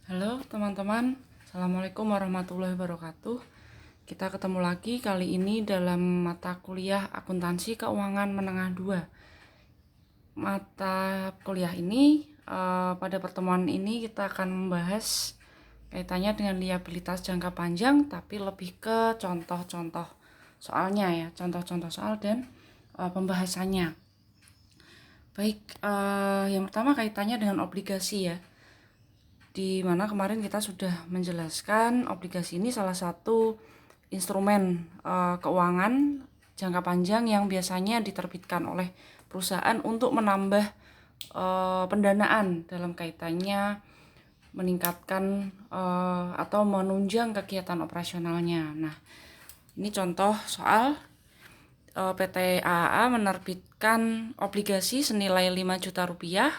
Halo teman-teman, Assalamualaikum warahmatullahi wabarakatuh. Kita ketemu lagi kali ini dalam mata kuliah Akuntansi Keuangan Menengah 2. Mata kuliah ini pada pertemuan ini kita akan membahas kaitannya dengan liabilitas jangka panjang, tapi lebih ke contoh-contoh soalnya ya, contoh-contoh soal dan pembahasannya. Baik, yang pertama kaitannya dengan obligasi ya. Di mana kemarin kita sudah menjelaskan obligasi ini salah satu instrumen keuangan jangka panjang yang biasanya diterbitkan oleh perusahaan untuk menambah pendanaan dalam kaitannya meningkatkan atau menunjang kegiatan operasionalnya. Nah, ini contoh soal PT AAA menerbitkan obligasi senilai 5 juta rupiah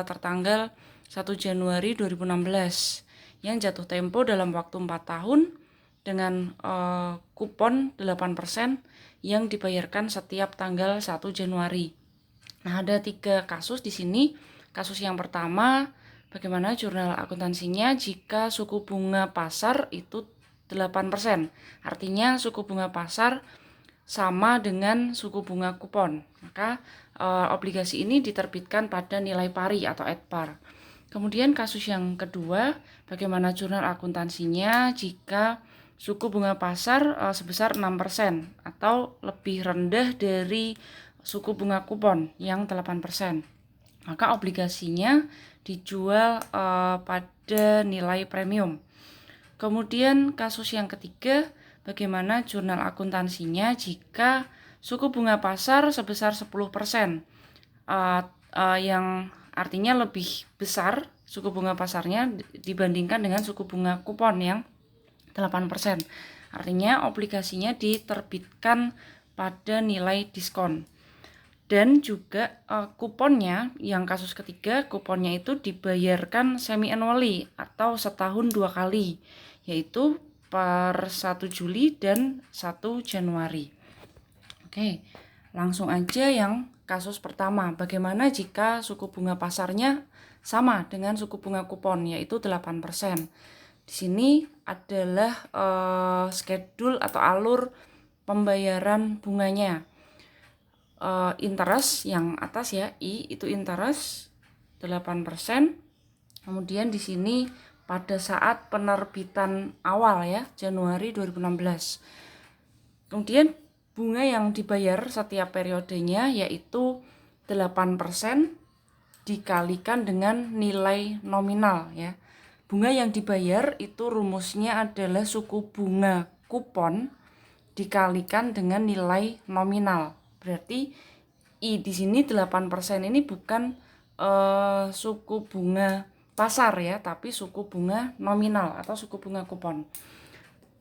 tertanggal 1 Januari 2016 yang jatuh tempo dalam waktu 4 tahun dengan kupon 8% yang dibayarkan setiap tanggal 1 Januari. Nah, ada 3 kasus di sini. Kasus yang pertama, bagaimana jurnal akuntansinya jika suku bunga pasar itu 8%. Artinya suku bunga pasar sama dengan suku bunga kupon. Maka obligasi ini diterbitkan pada nilai pari atau @par. Kemudian kasus yang kedua, bagaimana jurnal akuntansinya jika suku bunga pasar sebesar 6% atau lebih rendah dari suku bunga kupon yang 8%. Maka obligasinya dijual pada nilai premium. Kemudian kasus yang ketiga, bagaimana jurnal akuntansinya jika suku bunga pasar sebesar 10%, yang artinya lebih besar suku bunga pasarnya dibandingkan dengan suku bunga kupon yang 8%. Artinya obligasinya diterbitkan pada nilai diskon. Dan juga kuponnya, yang kasus ketiga, kuponnya itu dibayarkan semi-annually atau setahun 2 kali, yaitu per 1 Juli dan 1 Januari. Oke, langsung aja yang kasus pertama. Bagaimana jika suku bunga pasarnya sama dengan suku bunga kupon, yaitu 8%. Di sini adalah schedule atau alur pembayaran bunganya. Interest yang atas ya, I itu interest 8%. Kemudian di sini pada saat penerbitan awal ya, Januari 2016. Kemudian bunga yang dibayar setiap periodenya yaitu 8% dikalikan dengan nilai nominal ya. Bunga yang dibayar itu rumusnya adalah suku bunga kupon dikalikan dengan nilai nominal. Berarti I di sini 8% ini bukan suku bunga pasar ya, tapi suku bunga nominal atau suku bunga kupon.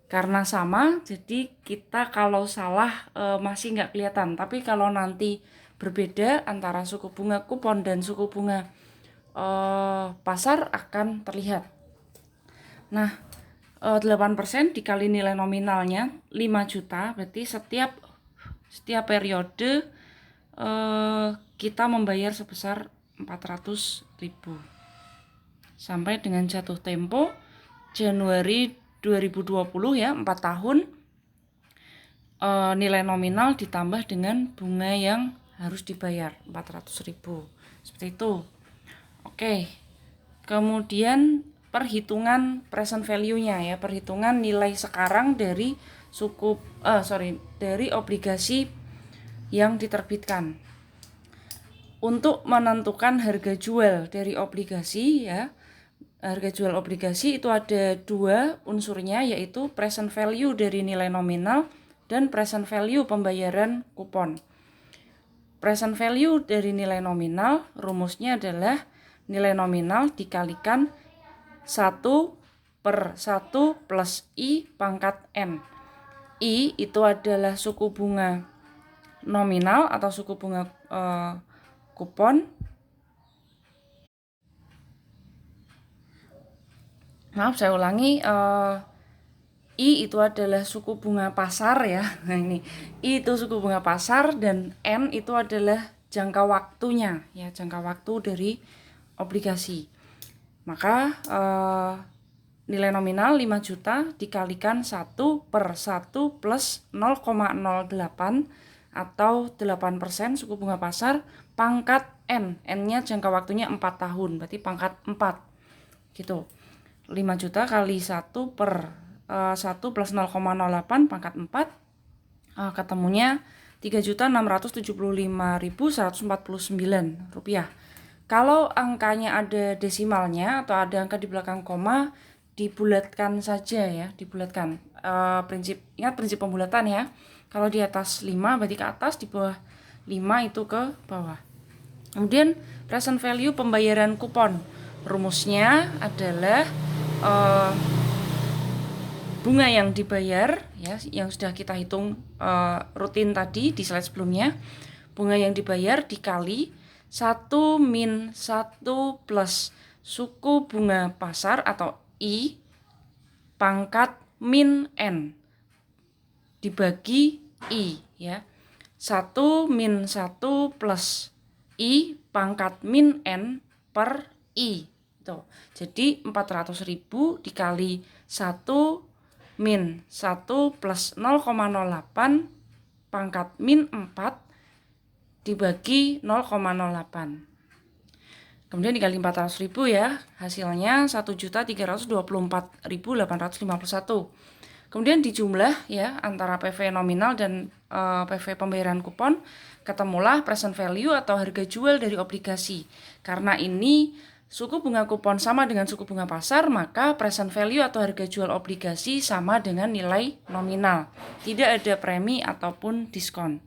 Karena sama, jadi kita kalau salah masih nggak kelihatan. Tapi kalau nanti berbeda antara suku bunga kupon dan suku bunga pasar akan terlihat. Nah, 8% dikali nilai nominalnya 5 juta, berarti setiap periode kita membayar sebesar 400.000 sampai dengan jatuh tempo Januari 2020 ya, 4 tahun. Nilai nominal ditambah dengan bunga yang harus dibayar 400.000 seperti itu. Oke, kemudian perhitungan present value-nya ya, perhitungan nilai sekarang dari dari obligasi yang diterbitkan. Untuk menentukan harga jual dari obligasi ya, harga jual obligasi itu ada 2 unsurnya, yaitu present value dari nilai nominal dan present value pembayaran kupon. Present value dari nilai nominal rumusnya adalah nilai nominal dikalikan 1/1 plus I pangkat N. I itu adalah suku bunga nominal atau suku bunga kupon. Maaf, saya ulangi. I itu adalah suku bunga pasar ya. Nah ini I itu suku bunga pasar dan N itu adalah jangka waktunya ya, jangka waktu dari obligasi. Maka nilai nominal 5 juta dikalikan 1 per 1 plus 0,08 atau 8% suku bunga pasar pangkat N. N-nya jangka waktunya 4 tahun, berarti pangkat 4. Gitu. 5 juta kali 1 per 1 plus 0,08 pangkat 4, ketemunya 3.675.149 rupiah. Kalau angkanya ada desimalnya atau ada angka di belakang koma, dibulatkan saja ya, dibulatkan. Ingat prinsip pembulatan ya. Kalau di atas 5 berarti ke atas, di bawah 5 itu ke bawah. Kemudian present value pembayaran kupon. Rumusnya adalah bunga yang dibayar ya, yang sudah kita hitung rutin tadi di slide sebelumnya. Bunga yang dibayar dikali 1 min 1 plus suku bunga pasar atau I pangkat min N dibagi I ya. 1 min 1 plus I pangkat min N per I. Tuh. Jadi 400.000 dikali 1 min 1 plus 0,08 pangkat min 4 dibagi 0,08. Kemudian dikali 400.000 ya, hasilnya 1.324.851. Kemudian dijumlah ya antara PV nominal dan PV pembayaran kupon, ketemulah present value atau harga jual dari obligasi. Karena ini suku bunga kupon sama dengan suku bunga pasar, maka present value atau harga jual obligasi sama dengan nilai nominal. Tidak ada premi ataupun diskon.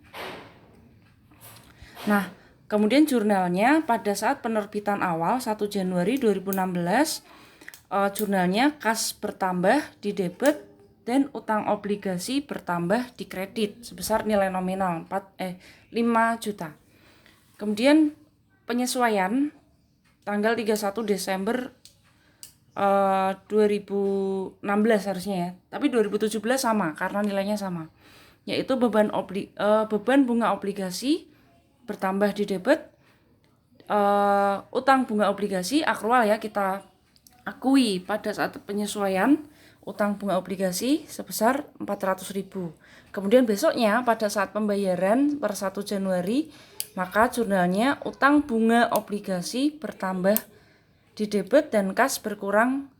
Nah, kemudian jurnalnya pada saat penerbitan awal 1 Januari 2016, jurnalnya kas bertambah di debit dan utang obligasi bertambah di kredit sebesar nilai nominal 5 juta. Kemudian penyesuaian tanggal 31 Desember 2016 harusnya ya, tapi 2017 sama karena nilainya sama, yaitu beban bunga obligasi bertambah di debit, utang bunga obligasi akrual ya, kita akui pada saat penyesuaian utang bunga obligasi sebesar 400.000. Kemudian besoknya pada saat pembayaran per 1 Januari, maka jurnalnya utang bunga obligasi bertambah di debit dan kas berkurang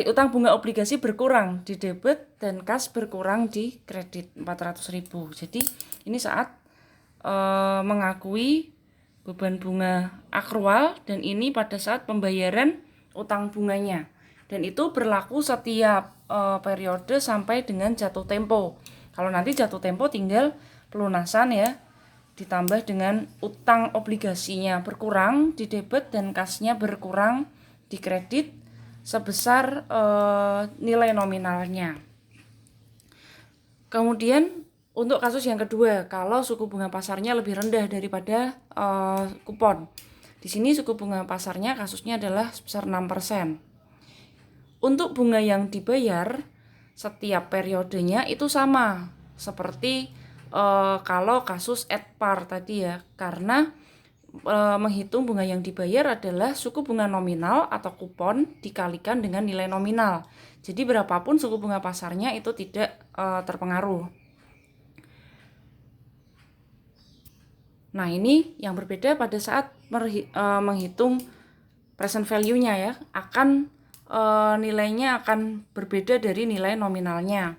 utang bunga obligasi berkurang di debit dan kas berkurang di kredit 400.000. Jadi ini saat mengakui beban bunga akrual, dan ini pada saat pembayaran utang bunganya. Dan itu berlaku setiap periode sampai dengan jatuh tempo. Kalau nanti jatuh tempo tinggal pelunasan ya, ditambah dengan utang obligasinya berkurang di debit dan kasnya berkurang di kredit sebesar nilai nominalnya. Kemudian untuk kasus yang kedua, kalau suku bunga pasarnya lebih rendah daripada kupon. Di sini suku bunga pasarnya kasusnya adalah sebesar 6%. Untuk bunga yang dibayar setiap periodenya itu sama seperti kalau kasus at par tadi ya, karena menghitung bunga yang dibayar adalah suku bunga nominal atau kupon dikalikan dengan nilai nominal. Jadi berapapun suku bunga pasarnya itu tidak terpengaruh. Nah, ini yang berbeda pada saat menghitung present value-nya ya, akan nilainya akan berbeda dari nilai nominalnya.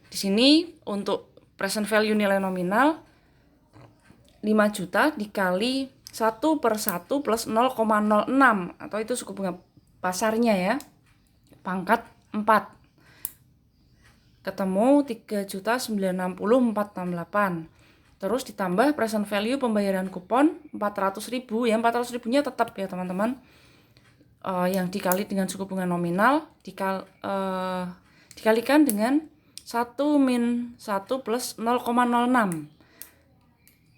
Di sini untuk present value nilai nominal 5 juta dikali 1 per 1 plus 0,06 atau itu suku bunga pasarnya ya, pangkat 4. Ketemu 3.960.468. Terus ditambah present value pembayaran kupon 400.000 ya, 400.000-nya tetap ya teman-teman. Yang dikali dengan suku bunga nominal dikalikan dengan 1 min 1 plus 0,06.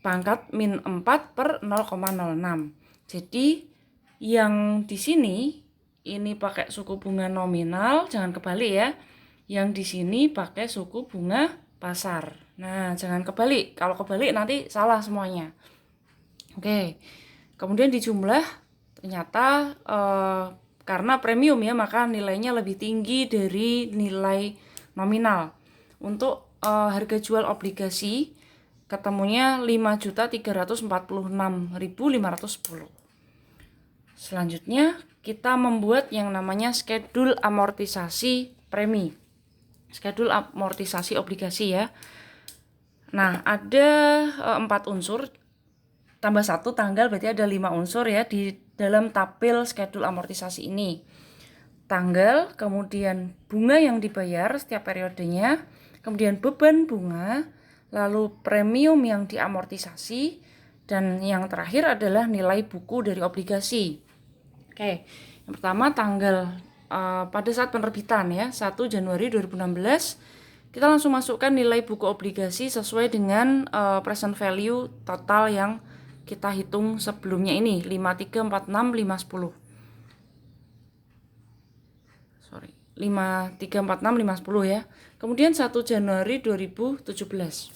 Pangkat min 4 per 0,06. Jadi yang di sini ini pakai suku bunga nominal, jangan kebalik ya. Yang di sini pakai suku bunga pasar. Nah, jangan kebalik. Kalau kebalik nanti salah semuanya. Oke. Kemudian dijumlah ternyata karena premium ya, maka nilainya lebih tinggi dari nilai nominal. Untuk harga jual obligasi ketemunya 5.346.510. Selanjutnya kita membuat yang namanya schedule amortisasi premi. Schedule amortisasi obligasi ya. Nah, ada 4 unsur tambah 1 tanggal, berarti ada 5 unsur ya di dalam tabel schedule amortisasi ini. Tanggal, kemudian bunga yang dibayar setiap periodenya, kemudian beban bunga, lalu premium yang diamortisasi, dan yang terakhir adalah nilai buku dari obligasi. Oke, yang pertama tanggal pada saat penerbitan ya, 1 Januari 2016, kita langsung masukkan nilai buku obligasi sesuai dengan present value total yang kita hitung sebelumnya ini, 5346510. 5346510 ya. Kemudian 1 Januari 2017.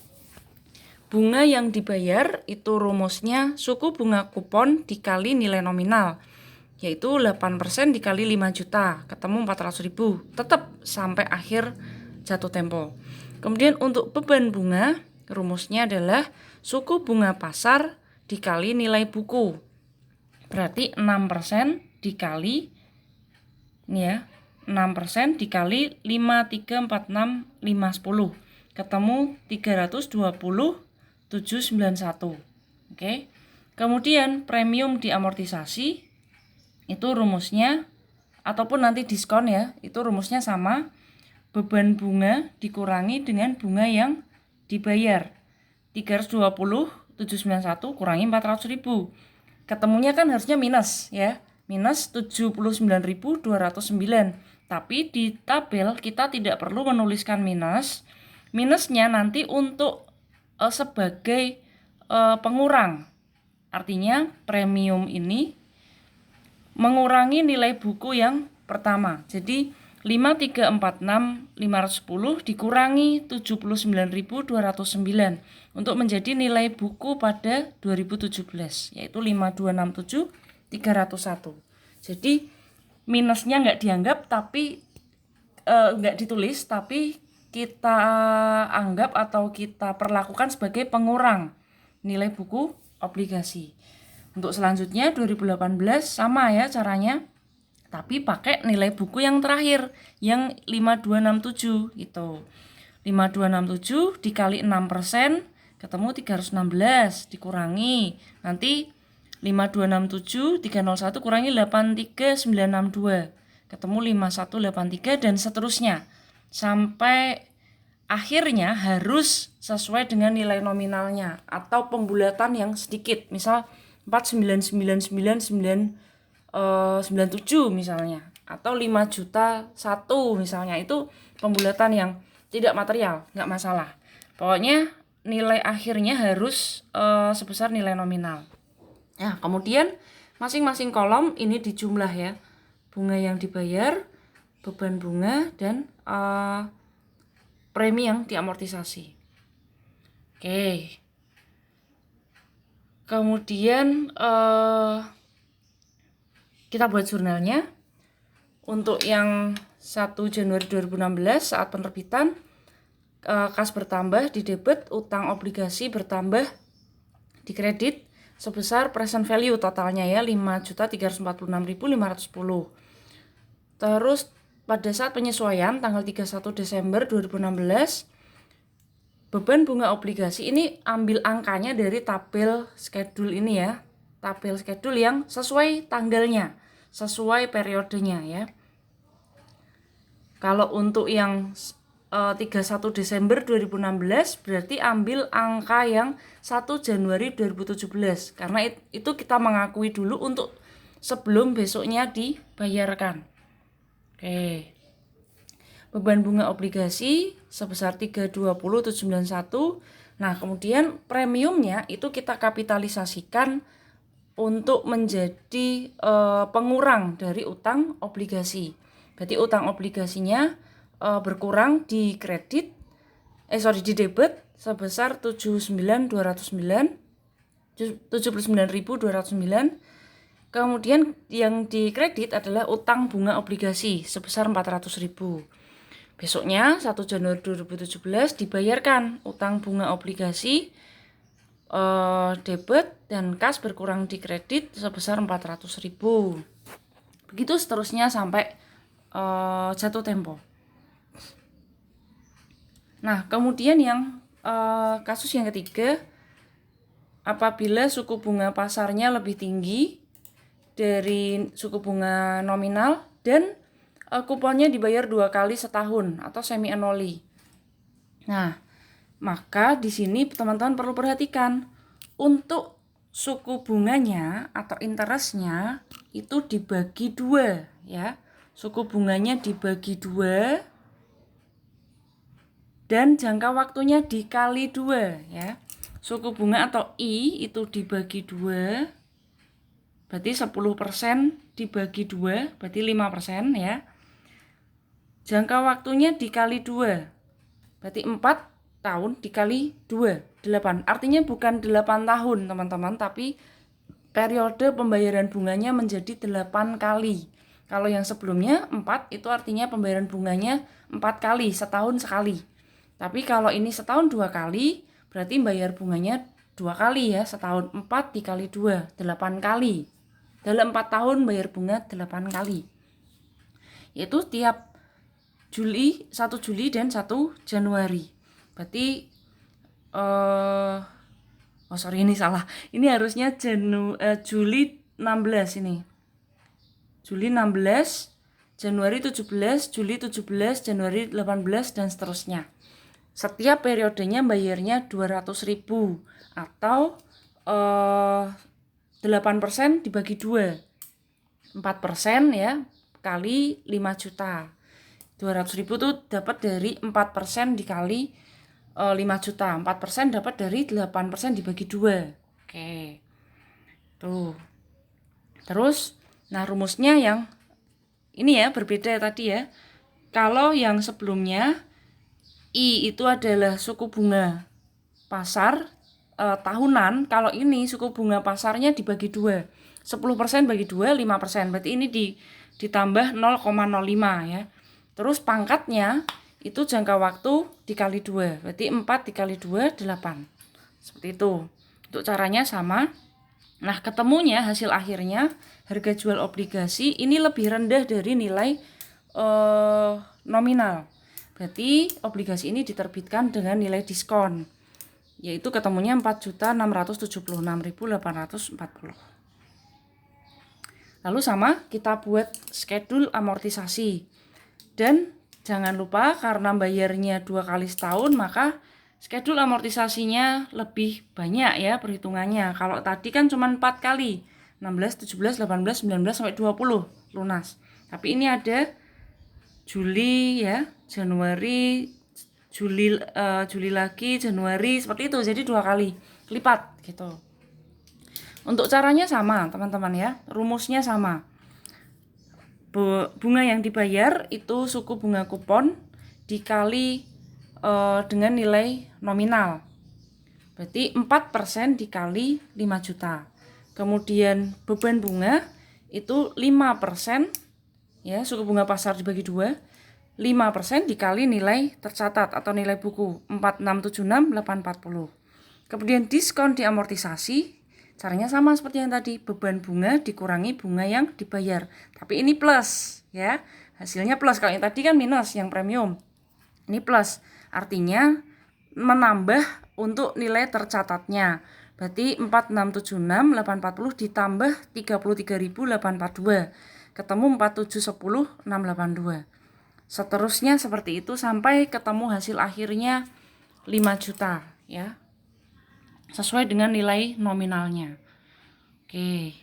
Bunga yang dibayar itu rumusnya suku bunga kupon dikali nilai nominal, yaitu 8% dikali 5 juta, ketemu 400.000, tetap sampai akhir jatuh tempo. Kemudian untuk beban bunga, rumusnya adalah suku bunga pasar dikali nilai buku. Berarti 6% dikali ini ya, 6% dikali 5346510, ketemu 320.791. Oke. Kemudian premium diamortisasi itu rumusnya, ataupun nanti diskon ya, itu rumusnya sama, beban bunga dikurangi dengan bunga yang dibayar, 320.791 kurangi 400.000, ketemunya kan harusnya minus ya, minus 79.209. Tapi di tabel kita tidak perlu menuliskan minus. Minusnya nanti untuk sebagai pengurang. Artinya premium ini mengurangi nilai buku yang pertama. Jadi 5.346.510 dikurangi 79.209 untuk menjadi nilai buku pada 2017, yaitu 5.267.301. Jadi minusnya nggak dianggap, tapi nggak ditulis, tapi kita anggap atau kita perlakukan sebagai pengurang nilai buku obligasi. Untuk selanjutnya 2018 sama ya caranya, tapi pakai nilai buku yang terakhir yang 5267 gitu. 5267 dikali 6% ketemu 316, dikurangi nanti 5267 301 kurangi 83962, ketemu 5183, dan seterusnya sampai akhirnya harus sesuai dengan nilai nominalnya atau pembulatan yang sedikit, misal 4999997 misalnya, atau 5.000.001 misalnya. Itu pembulatan yang tidak material, nggak masalah. Pokoknya nilai akhirnya harus sebesar nilai nominal. Nah, kemudian masing-masing kolom ini dijumlah ya, bunga yang dibayar, beban bunga, dan premi yang diamortisasi. Oke. Kemudian kita buat jurnalnya. Untuk yang 1 Januari 2016 saat penerbitan, kas bertambah di debit, utang obligasi bertambah di kredit sebesar present value totalnya ya, 5.346.510. Terus pada saat penyesuaian tanggal 31 Desember 2016, beban bunga obligasi ini ambil angkanya dari tabel schedule ini ya, tabel schedule yang sesuai tanggalnya, sesuai periodenya ya. Kalau untuk yang 31 Desember 2016 berarti ambil angka yang 1 Januari 2017, karena itu kita mengakui dulu untuk sebelum besoknya dibayarkan. Oke. Beban bunga obligasi sebesar 320.791. Nah, kemudian premiumnya itu kita kapitalisasikan untuk menjadi pengurang dari utang obligasi. Berarti utang obligasinya berkurang di kredit, di debit sebesar 79.209, Kemudian yang dikredit adalah utang bunga obligasi sebesar 400.000. Besoknya 1 Januari 2017 dibayarkan utang bunga obligasi debit dan kas berkurang di kredit sebesar 400.000. Begitu seterusnya sampai jatuh tempo. Nah, kemudian yang kasus yang ketiga, apabila suku bunga pasarnya lebih tinggi dari suku bunga nominal dan kuponnya dibayar 2 kali setahun atau semi annually. Nah, maka di sini teman-teman perlu perhatikan untuk suku bunganya atau interestnya itu dibagi 2 ya. Suku bunganya dibagi 2 dan jangka waktunya dikali 2 ya. Suku bunga atau I itu dibagi 2 berarti 10% dibagi 2 berarti 5% ya. Jangka waktunya dikali 2 berarti 4 tahun dikali 2, 8. Artinya bukan 8 tahun teman-teman, tapi periode pembayaran bunganya menjadi 8 kali. Kalau yang sebelumnya 4 itu artinya pembayaran bunganya 4 kali, setahun sekali. Tapi kalau ini setahun 2 kali, berarti bayar bunganya 2 kali ya, setahun 4 dikali 2, 8 kali. Dalam 4 tahun bayar bunga 8 kali. Yaitu tiap 1 Juli dan 1 Januari. Berarti ini salah. Ini harusnya Juli 16 ini. Juli 16, Januari 17, Juli 17, Januari 18 dan seterusnya. Setiap periodenya bayarnya 200.000 atau 8% dibagi 2. 4% ya kali 5 juta. 200.000 itu dapat dari 4% dikali 5 juta. 4% dapat dari 8% dibagi 2. Oke. Tuh. Terus, nah rumusnya yang ini ya berbeda tadi ya. Kalau yang sebelumnya I itu adalah suku bunga pasar tahunan. Kalau ini suku bunga pasarnya dibagi 2. 10% bagi 2, 5%. Berarti ini ditambah 0,05 ya. Terus pangkatnya itu jangka waktu dikali 2. Berarti 4 dikali 2, 8. Seperti itu. Untuk caranya sama. Nah, ketemunya hasil akhirnya harga jual obligasi ini lebih rendah dari nilai nominal. Berarti obligasi ini diterbitkan dengan nilai diskon. Yaitu ketemunya 4.676.840. Lalu sama kita buat schedule amortisasi. Dan jangan lupa karena bayarnya 2 kali setahun maka schedule amortisasinya lebih banyak ya perhitungannya. Kalau tadi kan cuma 4 kali, 16, 17, 18, 19 sampai 20 lunas. Tapi ini ada Juli ya, Januari, Juli lagi, Januari seperti itu. Jadi 2 kali lipat gitu. Untuk caranya sama teman-teman ya, rumusnya sama. Bunga yang dibayar itu suku bunga kupon dikali dengan nilai nominal. Berarti 4% dikali 5 juta. Kemudian beban bunga itu 5% ya, suku bunga pasar dibagi 2. 5% dikali nilai tercatat atau nilai buku 4.676.840. Kemudian diskon diamortisasi. Caranya sama seperti yang tadi, beban bunga dikurangi bunga yang dibayar. Tapi ini plus ya, hasilnya plus. Kalau yang tadi kan minus, yang premium. Ini plus, artinya menambah untuk nilai tercatatnya. Berarti 4.676.840 ditambah 33.842. Ketemu 4710.682. Seterusnya seperti itu sampai ketemu hasil akhirnya 5 juta ya. Sesuai dengan nilai nominalnya. Oke.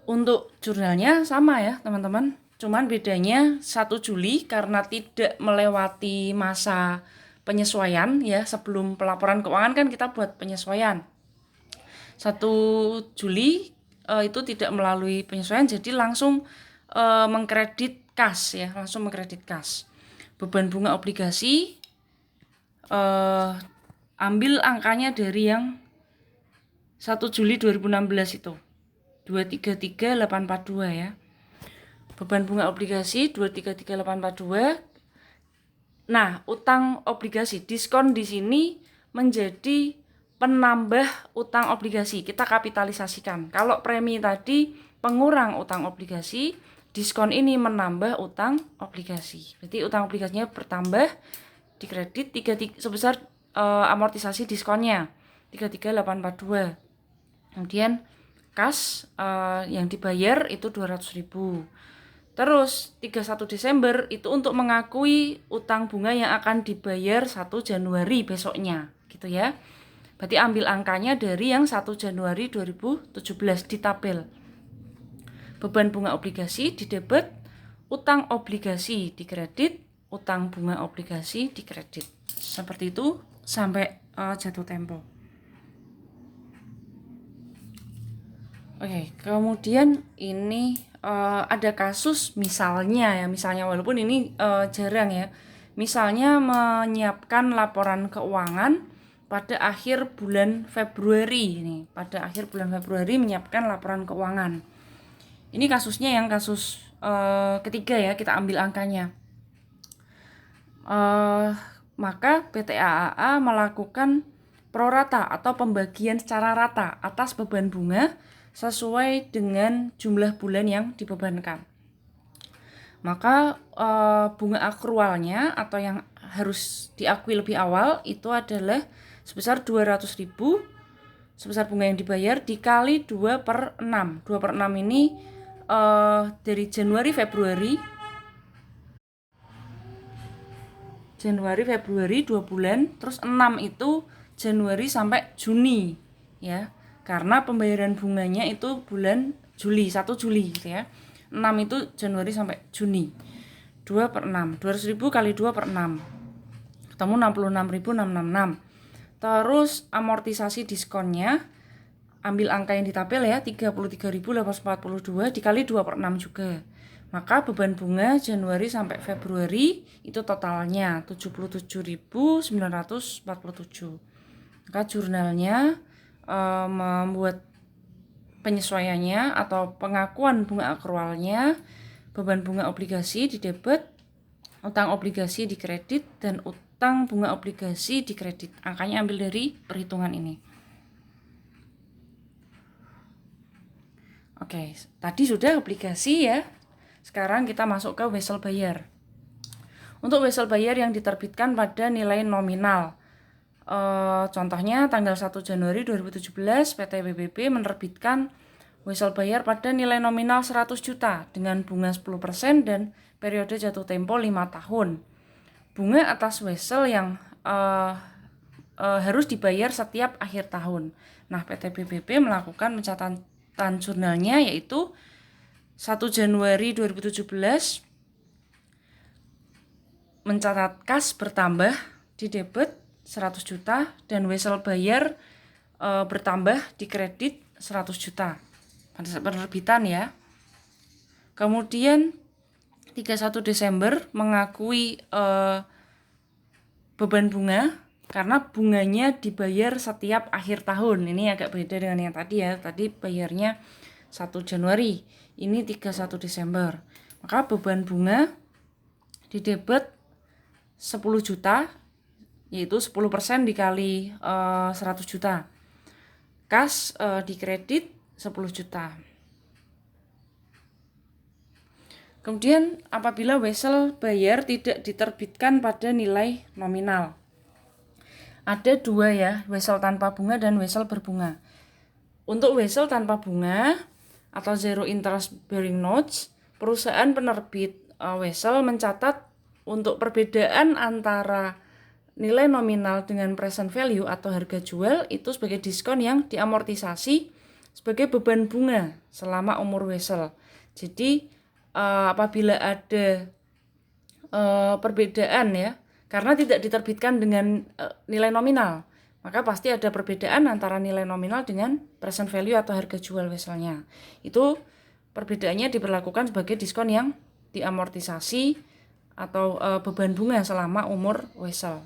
Untuk jurnalnya sama ya teman-teman. Cuman bedanya 1 Juli karena tidak melewati masa penyesuaian ya. Sebelum pelaporan keuangan kan kita buat penyesuaian. 1 Juli itu tidak melalui penyesuaian, jadi langsung mengkredit kas ya. Langsung mengkredit kas. Beban bunga obligasi ambil angkanya dari yang 1 Juli 2016 itu. 233842 ya. Beban bunga obligasi 233842. Nah, utang obligasi diskon di sini menjadi penambah utang obligasi. Kita kapitalisasikan. Kalau premi tadi pengurang utang obligasi, diskon ini menambah utang obligasi. Berarti utang obligasinya bertambah, dikredit sebesar amortisasi diskonnya 33842. Kemudian kas yang dibayar itu 200.000. Terus 31 Desember itu untuk mengakui utang bunga yang akan dibayar 1 Januari besoknya, gitu ya. Berarti ambil angkanya dari yang 1 Januari 2017 di tabel. Beban bunga obligasi di debit, utang obligasi di kredit, utang bunga obligasi di kredit. Seperti itu sampai jatuh tempo. Oke, kemudian ini ada kasus misalnya walaupun ini jarang ya. Misalnya menyiapkan laporan keuangan pada akhir bulan Februari ini. Pada akhir bulan Februari menyiapkan laporan keuangan. Ini kasusnya yang kasus ketiga ya, kita ambil angkanya. Maka PT AAA melakukan prorata atau pembagian secara rata atas beban bunga sesuai dengan jumlah bulan yang dibebankan. Maka bunga akrualnya atau yang harus diakui lebih awal itu adalah sebesar 200.000, sebesar bunga yang dibayar dikali 2/6. 2/6 ini dari Januari Februari 2 bulan, terus 6 itu Januari sampai Juni ya. Karena pembayaran bunganya itu bulan Juli, 1 Juli gitu ya. 6 itu Januari sampai Juni. 2/6. 200.000 kali 2/6. Ketemu 66.666. Terus amortisasi diskonnya, ambil angka yang di tabel ya, 33.842 dikali 2/6 juga. Maka beban bunga Januari sampai Februari itu totalnya 77.947. Maka jurnalnya membuat penyesuaiannya atau pengakuan bunga akrualnya, beban bunga obligasi di debit, utang obligasi di kredit, dan utang bunga obligasi di kredit. Angkanya ambil dari perhitungan ini. Oke, tadi sudah obligasi ya. Sekarang kita masuk ke wesel bayar. Untuk wesel bayar yang diterbitkan pada nilai nominal, contohnya tanggal 1 Januari 2017 PT BBB menerbitkan wesel bayar pada nilai nominal 100 juta dengan bunga 10% dan periode jatuh tempo 5 tahun. Bunga atas wesel yang harus dibayar setiap akhir tahun. Nah, PT BBB melakukan pencatatan jurnalnya yaitu 1 Januari 2017 mencatat kas bertambah di debit 100 juta dan wesel bayar bertambah di kredit 100 juta pada saat penerbitan ya. Kemudian 31 Desember mengakui beban bunga karena bunganya dibayar setiap akhir tahun. Ini agak beda dengan yang tadi ya. Tadi bayarnya 1 Januari, ini 31 Desember. Maka beban bunga di debit 10 juta yaitu 10% dikali 100 juta. Kas di kredit 10 juta. Kemudian apabila wesel bayar tidak diterbitkan pada nilai nominal. Ada dua ya, wesel tanpa bunga dan wesel berbunga. Untuk wesel tanpa bunga atau zero interest bearing notes, perusahaan penerbit wesel mencatat untuk perbedaan antara nilai nominal dengan present value atau harga jual itu sebagai diskon yang diamortisasi sebagai beban bunga selama umur wesel. Jadi apabila ada perbedaan ya, karena tidak diterbitkan dengan nilai nominal, maka pasti ada perbedaan antara nilai nominal dengan present value atau harga jual weselnya. Itu perbedaannya diberlakukan sebagai diskon yang diamortisasi atau beban bunga selama umur wesel.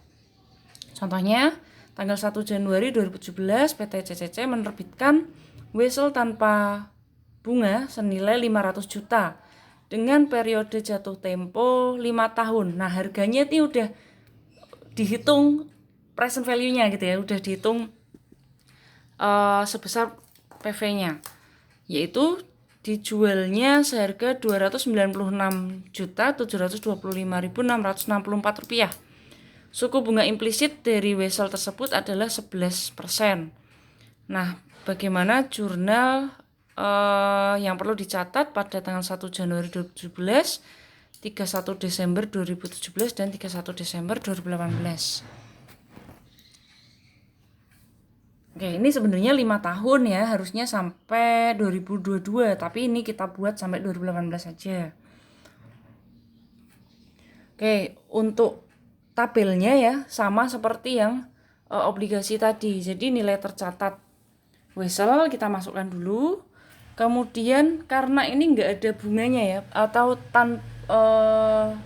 Contohnya, tanggal 1 Januari 2017 PT CCC menerbitkan wesel tanpa bunga senilai 500 juta dengan periode jatuh tempo 5 tahun. Nah, harganya ini udah dihitung present value-nya gitu ya, udah dihitung sebesar PV-nya, yaitu dijualnya seharga Rp296.725.664. Suku bunga implisit dari Wesel tersebut adalah 11%. Nah, bagaimana jurnal yang perlu dicatat pada tanggal 1 Januari 2017, 31 Desember 2017, dan 31 Desember 2018. Oke, ini sebenarnya 5 tahun ya, harusnya sampai 2022, tapi ini kita buat sampai 2018 saja. Oke, untuk tabelnya ya sama seperti yang obligasi tadi. Jadi nilai tercatat Wesel kita masukkan dulu. Kemudian karena ini nggak ada bunganya ya, atau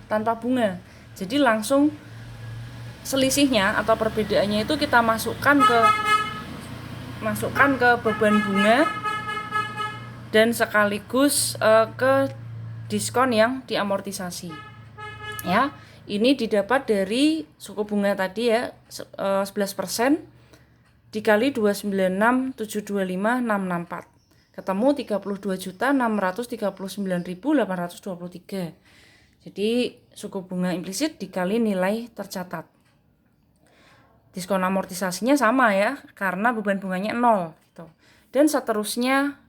tanpa bunga, jadi langsung selisihnya atau perbedaannya itu kita masukkan ke beban bunga dan sekaligus ke diskon yang diamortisasi. Ya, ini didapat dari suku bunga tadi ya, 11% dikali 296.725.664. Ketemu 32.639.823. Jadi suku bunga implisit dikali nilai tercatat. Diskon amortisasinya sama ya, karena beban bunganya 0 gitu. Dan seterusnya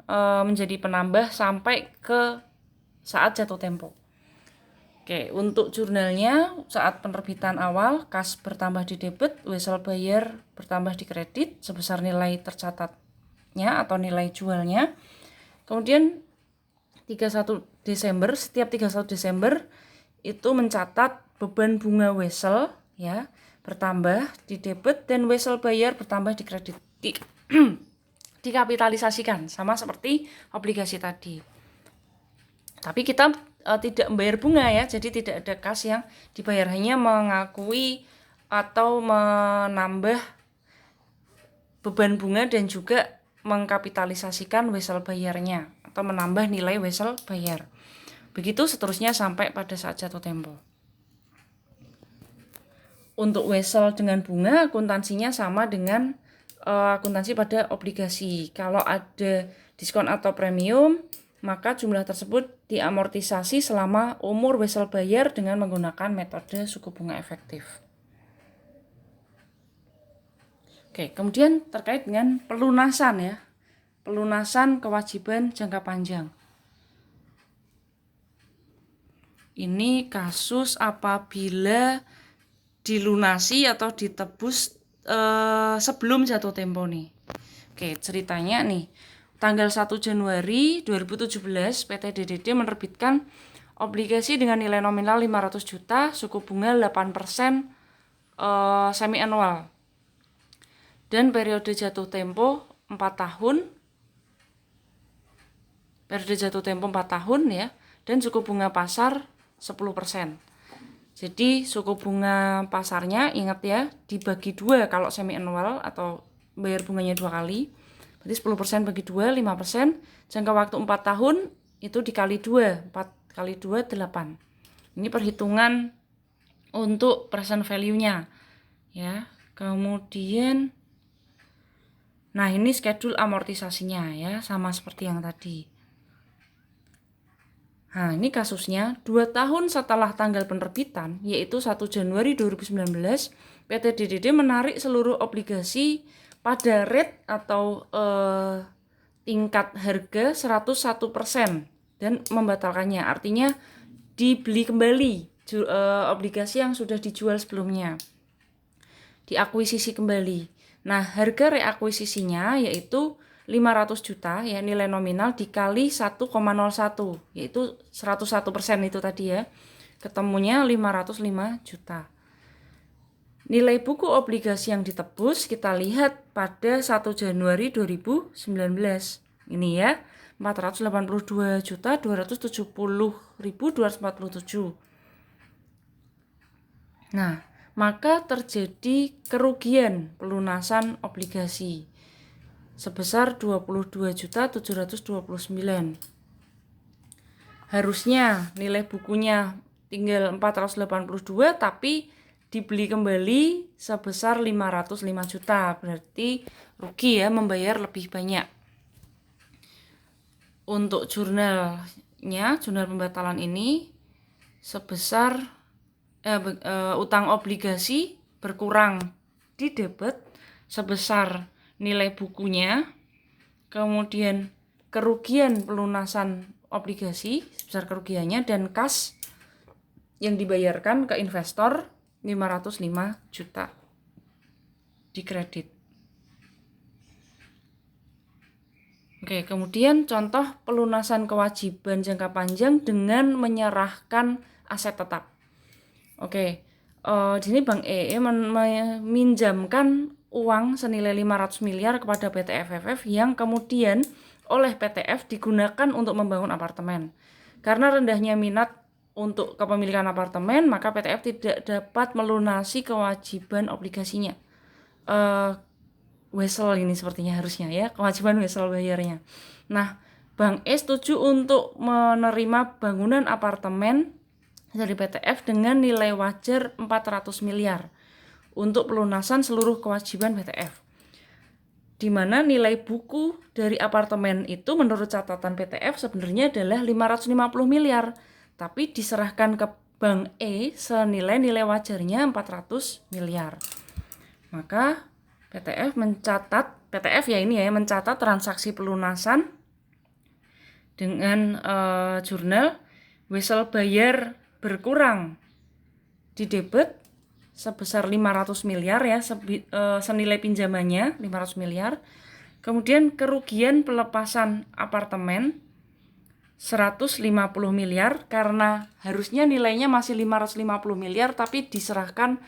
menjadi penambah sampai ke saat jatuh tempo. Oke, untuk jurnalnya saat penerbitan awal kas bertambah di debit, Wesel bayar bertambah di kredit sebesar nilai tercatatnya atau nilai jualnya. Kemudian 31 Desember, setiap 31 Desember itu mencatat beban bunga Wesel ya bertambah di debit dan Wesel bayar bertambah di kredit. Dikapitalisasikan sama seperti obligasi tadi. Tapi kita tidak membayar bunga ya, jadi tidak ada kas yang dibayar, hanya mengakui atau menambah beban bunga dan juga mengkapitalisasikan Wesel bayarnya atau menambah nilai Wesel bayar. Begitu seterusnya sampai pada saat jatuh tempo. Untuk Wesel dengan bunga akuntansinya sama dengan akuntansi pada obligasi. Kalau ada diskon atau premium, maka jumlah tersebut diamortisasi selama umur Wesel bayar dengan menggunakan metode suku bunga efektif. Oke, kemudian terkait dengan pelunasan ya. Pelunasan kewajiban jangka panjang. Ini kasus apabila dilunasi atau ditebus sebelum jatuh tempo nih. Oke, ceritanya nih. Tanggal 1 Januari 2017, PT DDD menerbitkan obligasi dengan nilai nominal 500 juta, suku bunga 8% semi annual. Dan periode jatuh tempo 4 tahun. Periode jatuh tempo 4 tahun ya, dan suku bunga pasar 10%. Jadi suku bunga pasarnya ingat ya, dibagi 2 kalau semi annual atau bayar bunganya 2 kali. Berarti 10% bagi 2, 5%. Jangka waktu 4 tahun itu dikali 2. 4 kali 2, 8. Ini perhitungan untuk present value-nya. Ya. Kemudian, nah ini schedule amortisasinya ya, sama seperti yang tadi. Nah ini kasusnya 2 tahun setelah tanggal penerbitan, yaitu 1 Januari 2019, PT DDD menarik seluruh obligasi pada rate atau tingkat harga 101% dan membatalkannya. Artinya dibeli kembali obligasi yang sudah dijual sebelumnya. Diakuisisi kembali. Nah, harga reakuisisinya yaitu 500 juta ya, nilai nominal dikali 1,01 yaitu 101% itu tadi ya. Ketemunya 505 juta. Nilai buku obligasi yang ditebus kita lihat pada 1 Januari 2019. Ini ya, 482.270.247. Nah, maka terjadi kerugian pelunasan obligasi. sebesar 22.729. Harusnya nilai bukunya tinggal 482 tapi dibeli kembali sebesar 505 juta. Berarti rugi ya, membayar lebih banyak. Untuk jurnalnya, jurnal pembatalan ini sebesar utang obligasi berkurang di debit sebesar nilai bukunya, kemudian kerugian pelunasan obligasi sebesar kerugiannya, dan kas yang dibayarkan ke investor 505 juta di kredit. Oke, kemudian contoh pelunasan kewajiban jangka panjang dengan menyerahkan aset tetap. Oke, di sini Bank EE meminjamkan uang senilai 500 miliar kepada PT FFF yang kemudian oleh PTF digunakan untuk membangun apartemen. Karena rendahnya minat untuk kepemilikan apartemen, maka PTF tidak dapat melunasi kewajiban obligasinya. Wesel ini sepertinya harusnya ya, kewajiban wesel bayarnya. Nah, Bank E setuju untuk menerima bangunan apartemen dari PTF dengan nilai wajar 400 miliar untuk pelunasan seluruh kewajiban PTF. Di mana nilai buku dari apartemen itu menurut catatan PTF sebenarnya adalah 550 miliar, tapi diserahkan ke Bank E senilai nilai wajarnya 400 miliar. Maka PTF mencatat transaksi pelunasan dengan jurnal wesel bayar berkurang di debit sebesar 500 miliar ya, senilai pinjamannya 500 miliar. Kemudian kerugian pelepasan apartemen 150 miliar karena harusnya nilainya masih 550 miliar tapi diserahkan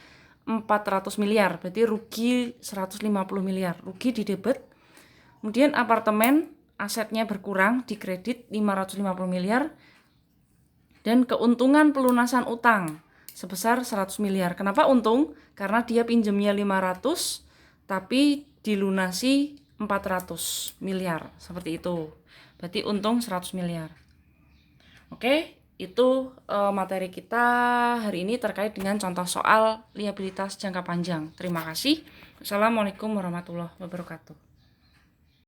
400 miliar, berarti rugi 150 miliar, rugi di debit. Kemudian apartemen asetnya berkurang di kredit 550 miliar dan keuntungan pelunasan utang sebesar 100 miliar. Kenapa untung? Karena dia pinjamnya 500 tapi dilunasi 400 miliar, seperti itu. Berarti untung 100 miliar. Oke. Itu materi kita hari ini terkait dengan contoh soal liabilitas jangka panjang. Terima kasih. Assalamualaikum warahmatullahi wabarakatuh.